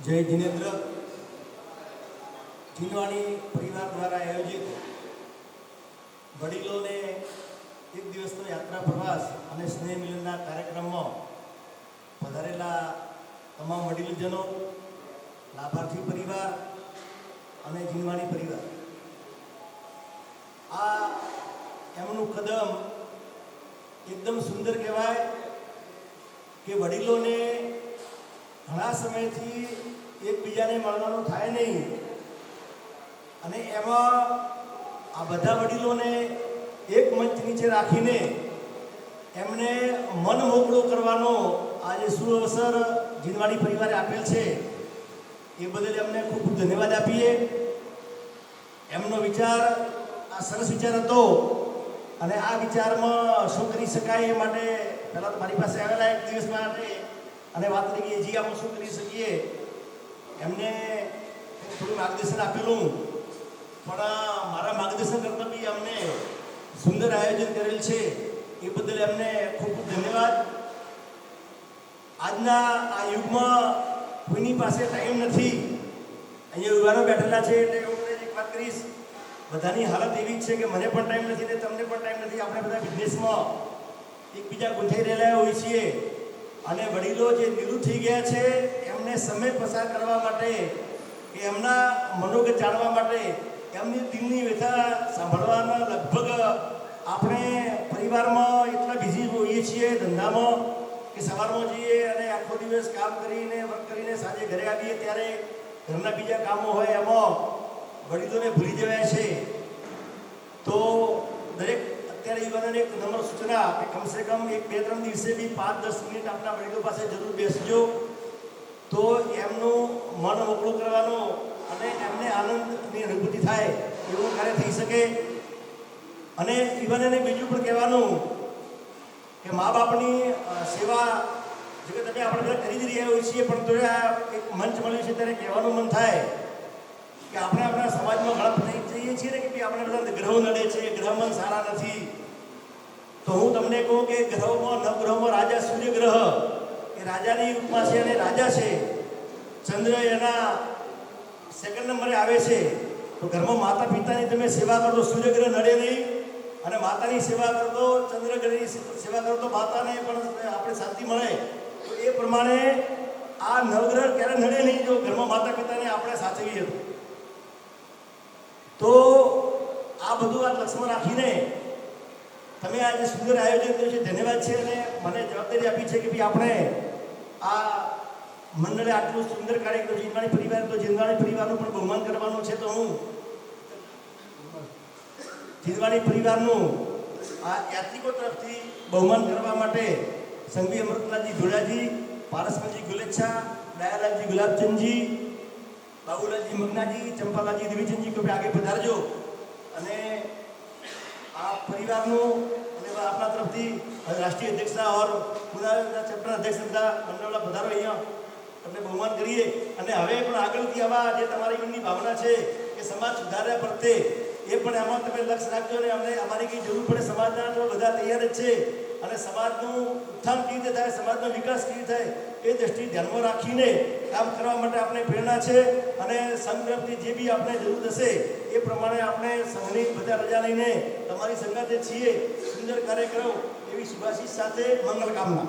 જય જિનેન્દ્ર જીનવાણી પરિવાર દ્વારા આયોજિત વડીલોને એક દિવસનો યાત્રા પ્રવાસ અને સ્નેહ મિલનના કાર્યક્રમમાં પધારેલા તમામ વડીલજનો, લાભાર્થી પરિવાર અને જીનવાણી પરિવાર, આ એમનું કદમ એકદમ સુંદર કહેવાય કે વડીલોને ઘણા સમયથી એકબીજાને મળવાનું થાય નહીં અને એમાં આ બધા વડીલોને એક મંચ નીચે રાખીને એમને મન મોકળો કરવાનો આજે સુઅવસર જીનવાણી પરિવારે આપેલ છે એ બદલ એમને ખૂબ ખૂબ ધન્યવાદ આપીએ. એમનો વિચાર આ સરસ વિચાર હતો અને આ વિચારમાં શું કરી શકાય એ માટે પહેલાં તો મારી પાસે આવેલા એક દિવસ માટે અને વાત કરી કે જી આપણે શું કરી શકીએ. એમને થોડું માર્ગદર્શન આપેલું, પણ મારા માર્ગદર્શન કરતાં બી અમને સુંદર આયોજન કરેલ છે એ બદલ એમને ખૂબ ખૂબ ધન્યવાદ. આજના આ યુગમાં કોઈની પાસે ટાઈમ નથી. અહીંયા યુવાનો બેઠેલા છે એટલે હું એક વાત કરીશ, બધાની હાલત એવી જ છે કે મને પણ ટાઈમ નથી ને તમને પણ ટાઈમ નથી. આપણે બધા બિઝનેસમાં એકબીજા ગૂંથાઈ રહેલા હોઈએ છીએ અને વડીલો જે નિવૃત્ત થઈ ગયા છે એમને સમય પસાર કરવા માટે કે એમના મનોગત જાણવા માટે એમની દિલની વ્યથા સાંભળવાના લગભગ આપણે પરિવારમાં એટલા બિઝી હોઈએ છીએ ધંધામાં કે સવારમાં જઈએ અને આખો દિવસ કામ કરીને વર્ક કરીને સાંજે ઘરે આવીએ ત્યારે ઘરના બીજા કામો હોય એમાં વડીલોને ભૂલી જવાય છે. તો દરેક અત્યારે યુવાનોને એક નમ્ર સૂચના કે કમસે કમ એક 2-3 દિવસે બી 5-10 મિનિટ આપણા વડીલો પાસે જરૂર બેસજો તો એમનું મન મોકળું કરવાનું અને એમને આનંદની અનુભૂતિ થાય એવું કાર્ય થઈ શકે. અને યુવાનોને બીજું પણ કહેવાનું કે મા બાપની સેવા જે તમે આપણે બધા કરી જ રહ્યા હોઈએ છીએ, પણ તો આ એક મંચ મળ્યું છે ત્યારે કહેવાનું મન થાય કે આપણે આપણા સમાજમાં ઘણા થઈ જઈએ છીએ ને કે આપણે બધા ગ્રહો નડે છે, ગ્રહમાં સારા નથી. તો હું તમને કહું કે ગ્રહોમાં નવગ્રહોમાં રાજા સૂર્ય ગ્રહ એ રાજાની રૂપમાં છે અને રાજા છે. ચંદ્ર એના સેકન્ડ નંબરે આવે છે. તો ઘરમાં માતા પિતાની તમે સેવા કરો તો સૂર્ય ગ્રહ નડે નહીં અને માતાની સેવા કરો તો ચંદ્ર ગ્રહની સેવા કરો તો માતાને પણ આપણે શાંતિ મળે. તો એ પ્રમાણે આ નવગ્રહ ક્યારે નડે નહીં જો ઘરમાં માતા પિતાને આપણે સાચવીએ તો. આ બધું આ લક્ષ્યમાં રાખીને તમે આજે સુંદર આયોજન કર્યું છે, ધન્યવાદ છે. અને મને જવાબદારી આપી છે કે ભાઈ આપણે આ મંડળે આટલું સુંદર કાર્ય કર્યું. જીનવાણી પરિવાર તો જીનવાણી પરિવારનું પણ બહુમાન કરવાનું છે. તો હું જીનવાણી પરિવારનું આ યાત્રિકો તરફથી બહુમાન કરવા માટે સંઘવી અમૃતલાલજી ધોળાજી, પારસમલજી ગુલેચ્છા, દયાલાલજી ગુલાબચંદજી, બાબુલાલજી મગનાજી, ચંપાલાલજી દેવીચંદજી को आगे पधारજો અને આ પરિવારનું અને આપણા તરફથી રાષ્ટ્રીય અધ્યક્ષતા ઓર પુનાના ચેપ્ટર અધ્યક્ષ તથા મંડળના પધારો અહીંયા તમને બહુમાન કરીએ. અને હવે પણ આગળથી આવા જે તમારી મનની ભાવના છે કે સમાજ સુધાર્યા પ્રત્યે એ પણ એમાં તમે લક્ષ્ય રાખજો. અને અમને અમારી કંઈ જરૂર પડે સમાજના તો બધા તૈયાર જ છે અને સમાજનું ઉત્થાન કેવી રીતે થાય, સમાજનો વિકાસ કેવી થાય એ દ્રષ્ટિ ધ્યાનમાં રાખીને કામ કરવા માટે આપણે પ્રેરણા છે. અને સંઘ તરફથી જે બી આપણે જરૂર હશે એ પ્રમાણે આપણે સંઘની બધા રજા લઈને તમારી સંગાતે છીએ સુંદર કાર્ય કરો એવી શુભાશીષ સાથે મંગલ કામના.